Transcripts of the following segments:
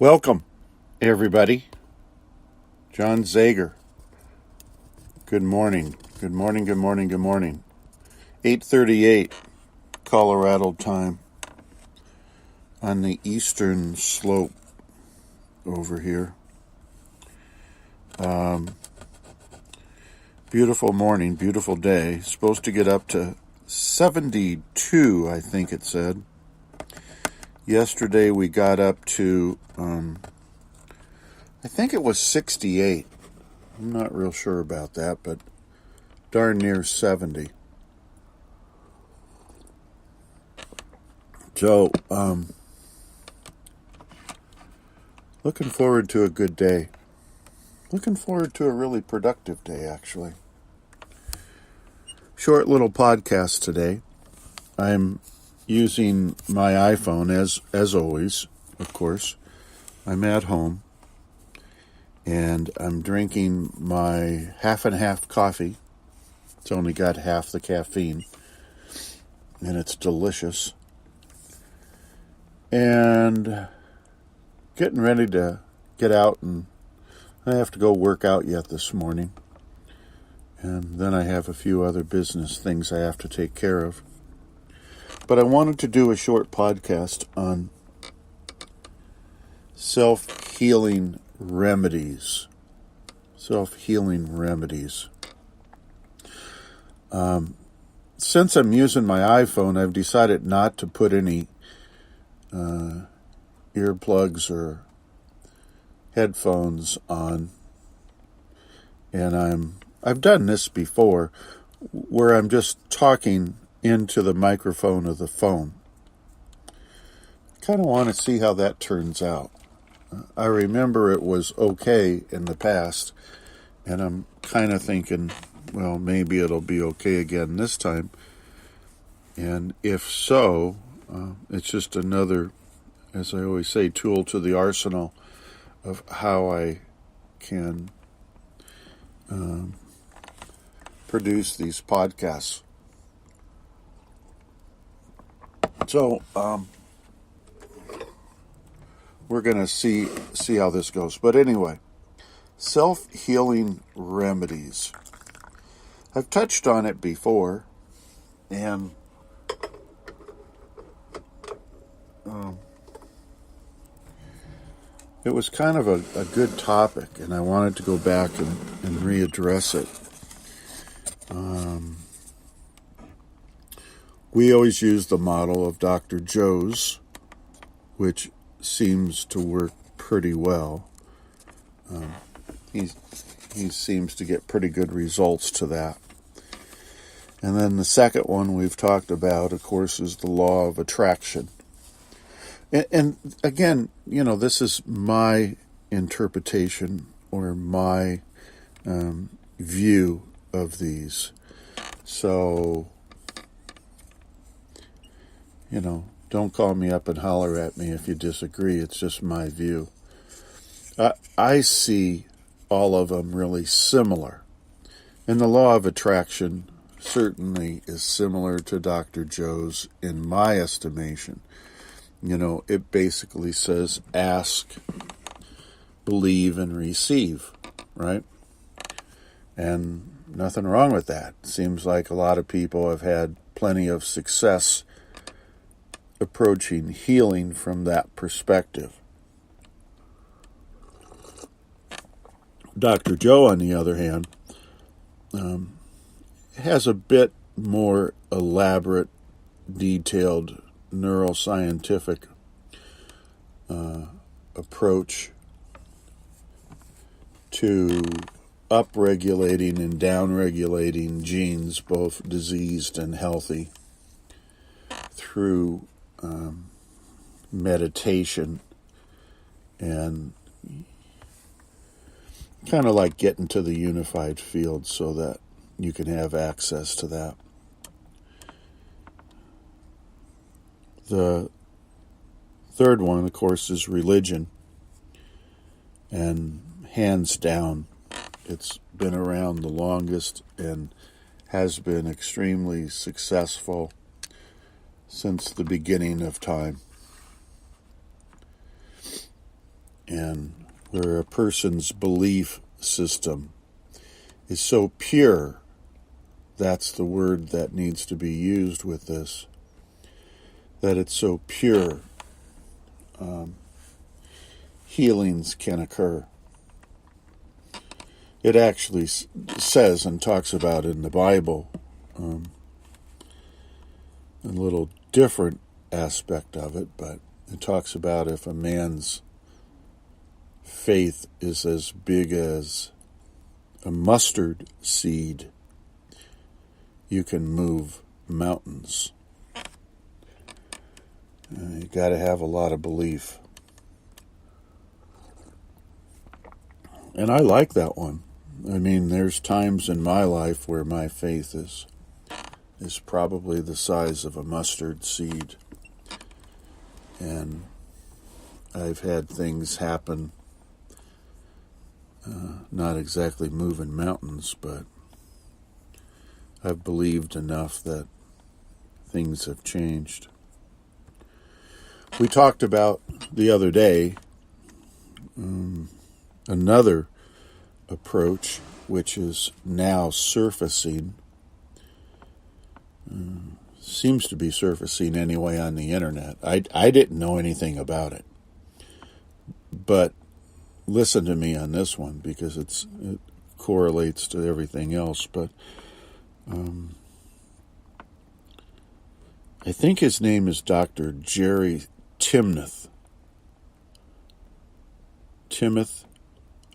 Welcome, everybody. John Zegar. Good morning. Good morning, good morning, good morning. 8:38 Colorado time on the eastern slope over here. Beautiful morning, beautiful day. Supposed to get up to 72, I think it said. Yesterday we got up to, I think it was 68. I'm not real sure about that, but darn near 70. So, looking forward to a good day. Looking forward to a really productive day, actually. Short little podcast today. I'm using my iPhone as always, of course. I'm at home and I'm drinking my half and half coffee. It's only got half the caffeine and it's delicious. And getting ready to get out, and I have to go work out yet this morning. And then I have a few other business things I have to take care of. But I wanted to do a short podcast on self-healing remedies. Self-healing remedies. Since I'm using my iPhone, I've decided not to put any earplugs or headphones on. And I've done this before, where I'm just talking into the microphone of the phone. Kind of want to see how that turns out. I remember it was okay in the past, and I'm kind of thinking, well, maybe it'll be okay again this time. And if so, it's just another, as I always say, tool to the arsenal of how I can produce these podcasts. So, we're going to see how this goes. But anyway, self-healing remedies. I've touched on it before, and it was kind of a good topic, and I wanted to go back and readdress it. We always use the model of Dr. Joe's, which seems to work pretty well. He seems to get pretty good results to that. And then the second one we've talked about, of course, is the law of attraction. And again, this is my interpretation or my view of these. So, don't call me up and holler at me if you disagree. It's just my view. I see all of them really similar. And the law of attraction certainly is similar to Dr. Joe's in my estimation. It basically says ask, believe, and receive, right? And nothing wrong with that. Seems like a lot of people have had plenty of success approaching healing from that perspective. Dr. Joe, on the other hand, has a bit more elaborate, detailed neuroscientific approach to upregulating and downregulating genes, both diseased and healthy, through meditation and kind of like getting to the unified field so that you can have access to that. The third one, of course, is religion. And hands down, it's been around the longest and has been extremely successful since the beginning of time. and where a person's belief system is so pure, that's the word that needs to be used with this, that it's so pure, healings can occur. It actually says and talks about in the Bible a little different aspect of it, but it talks about if a man's faith is as big as a mustard seed, you can move mountains. You got to have a lot of belief. And I like that one. I mean, there's times in my life where my faith is probably the size of a mustard seed. And I've had things happen, not exactly moving mountains, but I've believed enough that things have changed. We talked about the other day another approach which is now surfacing, seems to be surfacing anyway on the internet. I didn't know anything about it, but listen to me on this one because it correlates to everything else. But I think his name is Dr. Jerry Timnath. Timoth,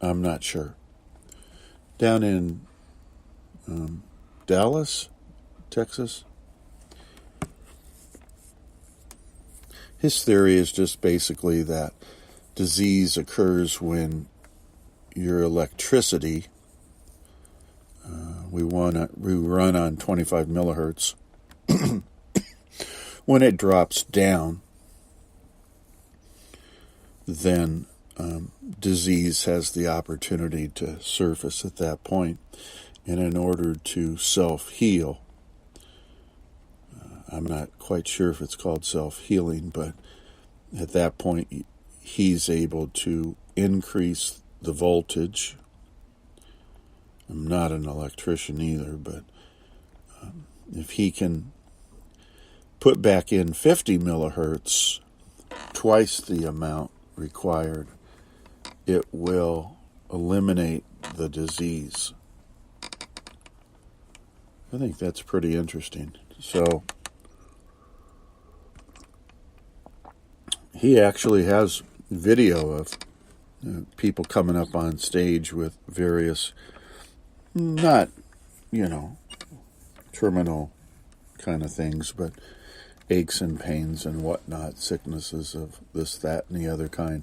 I'm not sure. Down in Dallas, Texas. His theory is just basically that disease occurs when your electricity, we run on 25 millihertz, when it drops down, then disease has the opportunity to surface at that point. And in order to self-heal, I'm not quite sure if it's called self-healing, but at that point he's able to increase the voltage. I'm not an electrician either, but if he can put back in 50 millihertz, twice the amount required, it will eliminate the disease. I think that's pretty interesting. So he actually has video of people coming up on stage with various, not, terminal kind of things, but aches and pains and whatnot, sicknesses of this, that, and the other kind.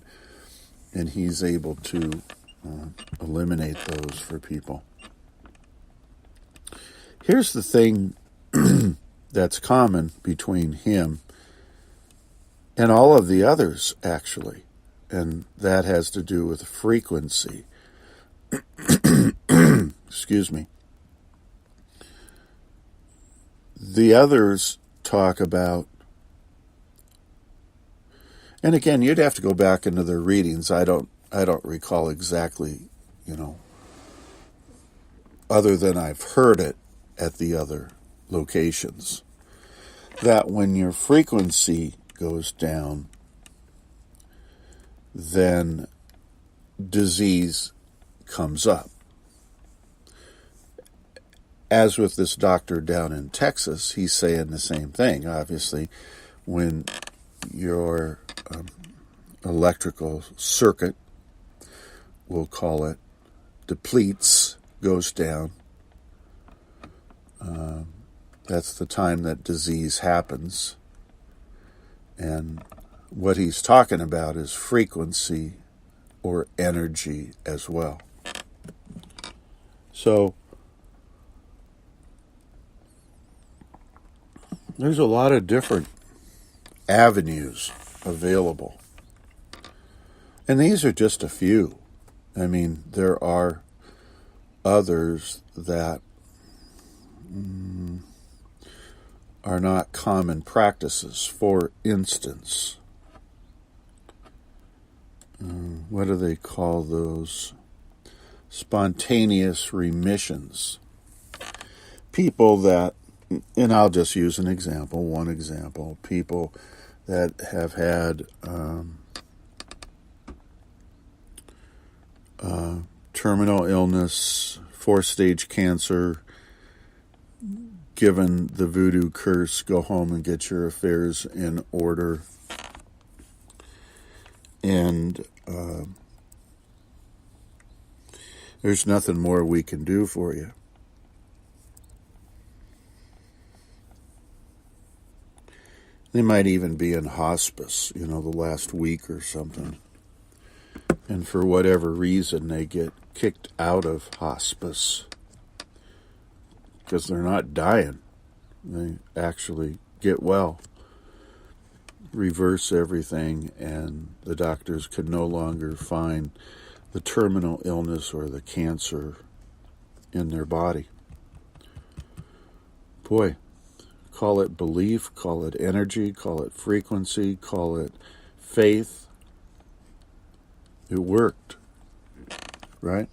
And he's able to eliminate those for people. Here's the thing that's common between him and all of the others, actually, and that has to do with frequency. Excuse me. The others talk about, and again, you'd have to go back into their readings. I don't recall exactly, other than I've heard it at the other locations, that when your frequency goes down, then disease comes up. As with this doctor down in Texas, he's saying the same thing. Obviously, when your electrical circuit, we'll call it, depletes, goes down, that's the time that disease happens. And what he's talking about is frequency or energy as well. So there's a lot of different avenues available. And these are just a few. I mean, there are others that are not common practices. For instance, what do they call those? Spontaneous remissions. People that, and I'll just use one example, people that have had terminal illness, 4-stage cancer, given the voodoo curse, go home and get your affairs in order. And there's nothing more we can do for you. They might even be in hospice, the last week or something. And for whatever reason, they get kicked out of hospice because they're not dying. They actually get well, reverse everything, and the doctors can no longer find the terminal illness or the cancer in their body. Boy, call it belief, call it energy, call it frequency, call it faith. It worked, right?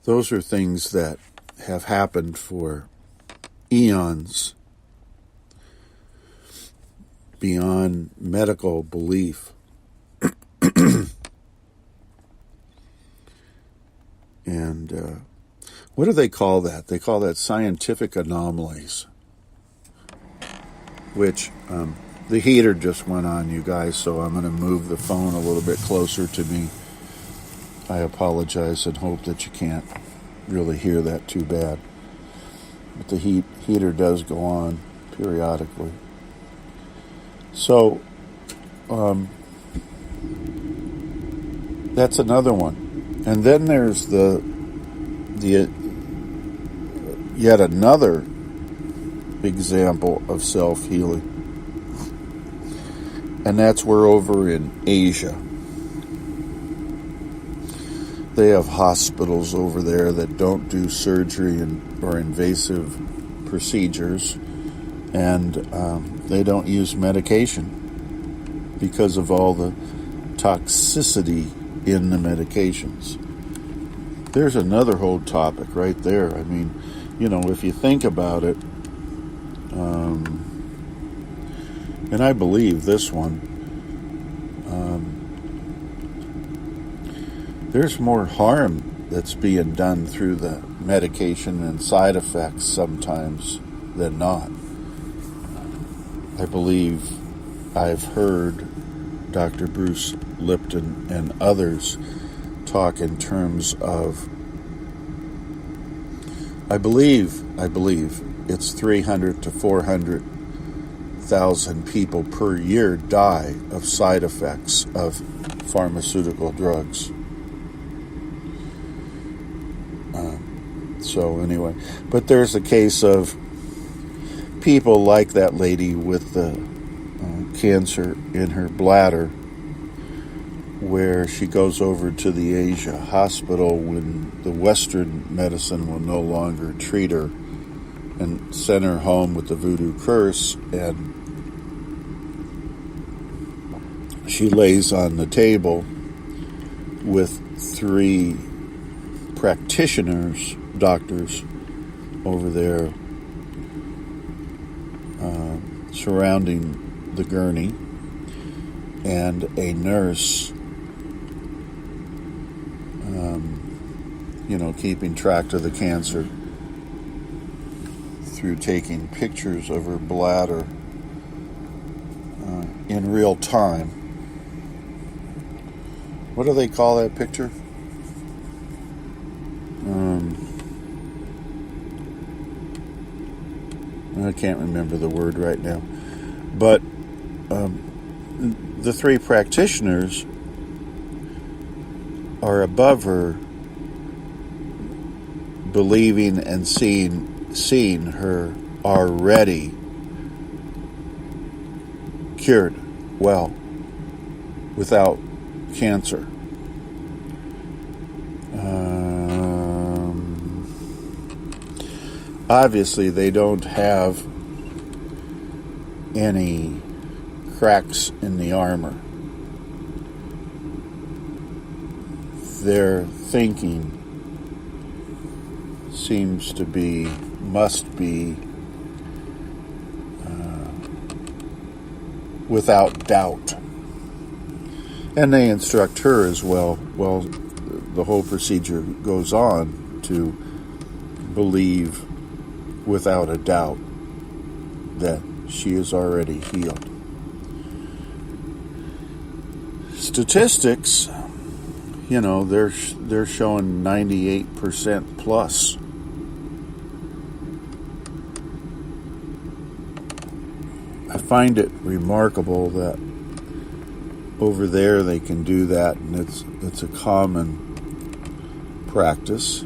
Those are things that have happened for eons, beyond medical belief. And what do they call that? They call that scientific anomalies, which the heater just went on, you guys, so I'm going to move the phone a little bit closer to me. I apologize and hope that you can't really hear that too bad. But the heater does go on periodically. So, that's another one. And then there's the yet another example of self-healing. And that's we're over in Asia. They have hospitals over there that don't do surgery or invasive procedures, and they don't use medication because of all the toxicity in the medications. There's another whole topic right there. I mean, if you think about it, and I believe this one, there's more harm that's being done through the medication and side effects sometimes than not. I believe I've heard Dr. Bruce Lipton and others talk in terms of, I believe it's 300 to 400,000 people per year die of side effects of pharmaceutical drugs. So anyway, but there's a case of people like that lady with the cancer in her bladder, where she goes over to the Asia hospital when the Western medicine will no longer treat her, and send her home with the voodoo curse, and she lays on the table with 3 practitioners, doctors over there, surrounding the gurney, and a nurse, keeping track of the cancer through taking pictures of her bladder in real time. What do they call that picture? I can't remember the word right now. But the 3 practitioners are above her, believing and seeing her already cured, well, without cancer. Obviously, they don't have any cracks in the armor. Their thinking must be without doubt. And they instruct her as well. Well, the whole procedure goes on to believe without a doubt that she is already healed. Statistics, they're showing 98% plus. I find it remarkable that over there they can do that, and it's a common practice.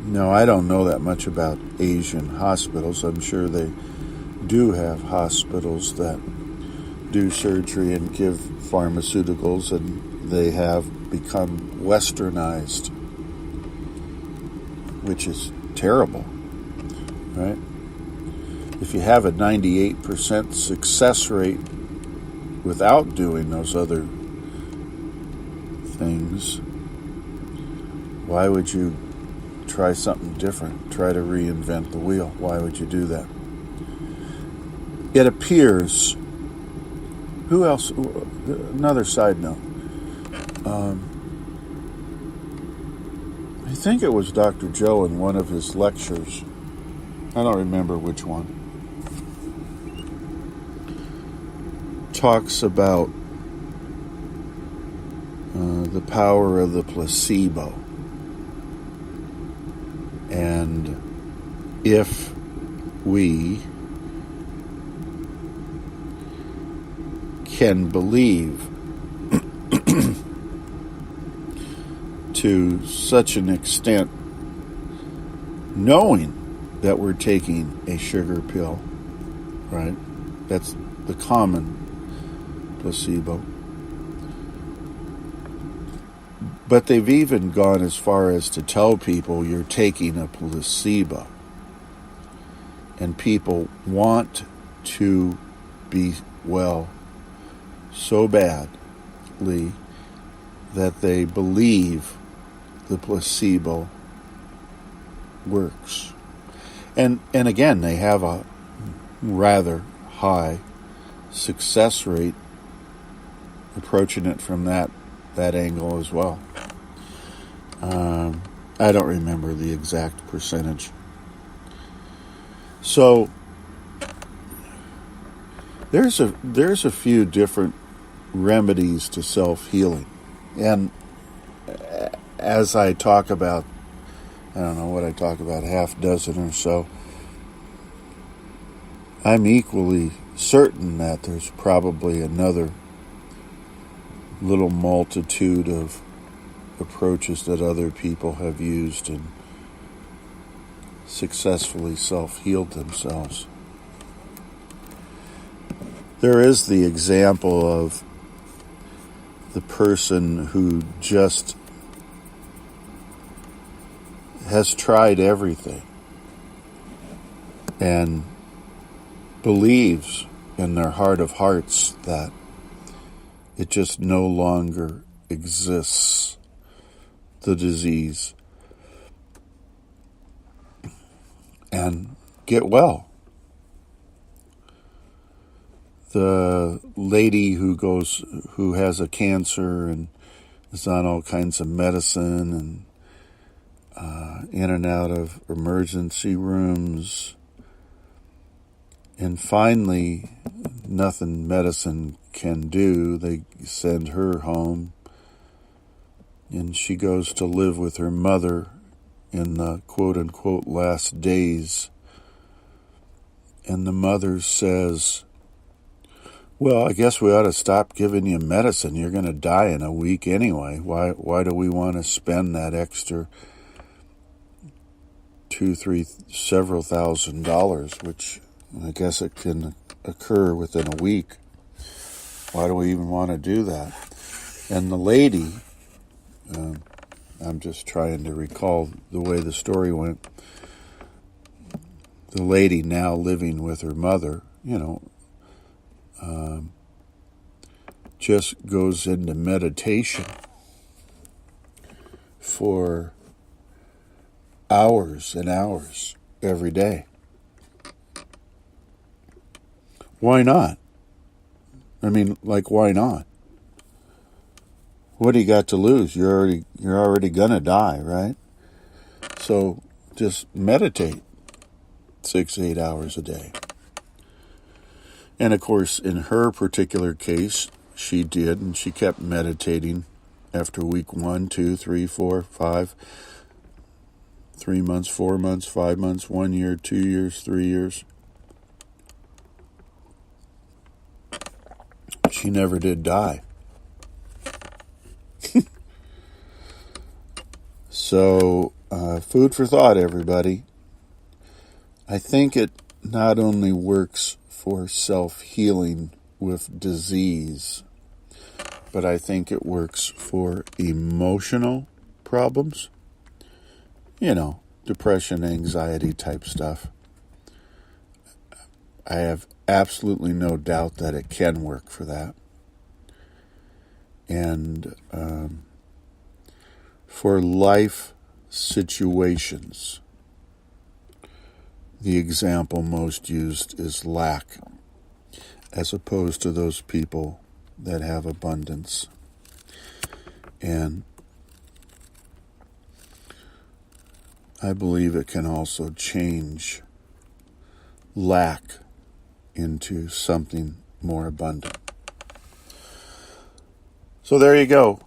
No, I don't know that much about Asian hospitals. I'm sure they do have hospitals that do surgery and give pharmaceuticals, and they have become westernized, which is terrible, right? If you have a 98% success rate without doing those other things, why would you try something different? Try to reinvent the wheel. Why would you do that? It appears... Who else? Another side note. I think it was Dr. Joe in one of his lectures. I don't remember which one. Talks about the power of the placebo. And if we can believe to such an extent, knowing that we're taking a sugar pill, right? That's the common placebo. But they've even gone as far as to tell people you're taking a placebo. And people want to be well so badly that they believe the placebo works. And again, they have a rather high success rate approaching it from that angle as well. I don't remember the exact percentage. So there's a few different remedies to self-healing. And as I talk about, I don't know what I talk about, half dozen or so, I'm equally certain that there's probably another little multitude of approaches that other people have used and successfully self-healed themselves. There is the example of the person who just has tried everything and believes in their heart of hearts that it just no longer exists, the disease, and get well. The lady who has a cancer and is on all kinds of medicine and in and out of emergency rooms, and finally nothing medicine can do. They send her home, and she goes to live with her mother in the quote-unquote last days. And the mother says, well, I guess we ought to stop giving you medicine. You're going to die in a week anyway. Why do we want to spend that extra several $1,000, which I guess it can occur within a week? Why do we even want to do that? And the lady, I'm just trying to recall the way the story went. The lady, now living with her mother, just goes into meditation for hours and hours every day. Why not? I mean, why not? What do you got to lose? You're already gonna die, right? So just meditate 6-8 hours a day. And of course, in her particular case, she did, and she kept meditating after week 1, 2, 3, 4, 5, 3 months, 4 months, 5 months, 1 year, 2 years, 3 years. She never did die. So, food for thought, everybody. I think it not only works for self-healing with disease, but I think it works for emotional problems. Depression, anxiety type stuff. I have absolutely no doubt that it can work for that. And for life situations, the example most used is lack, as opposed to those people that have abundance. And I believe it can also change lack into something more abundant. So there you go.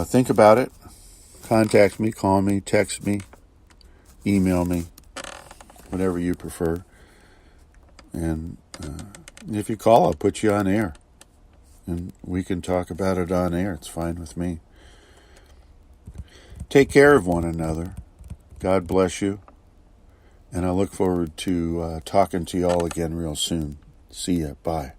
Think about it. Contact me, call me, text me, email me, whatever you prefer. And if you call, I'll put you on air. And we can talk about it on air. It's fine with me. Take care of one another. God bless you. And I look forward to talking to you all again real soon. See ya. Bye.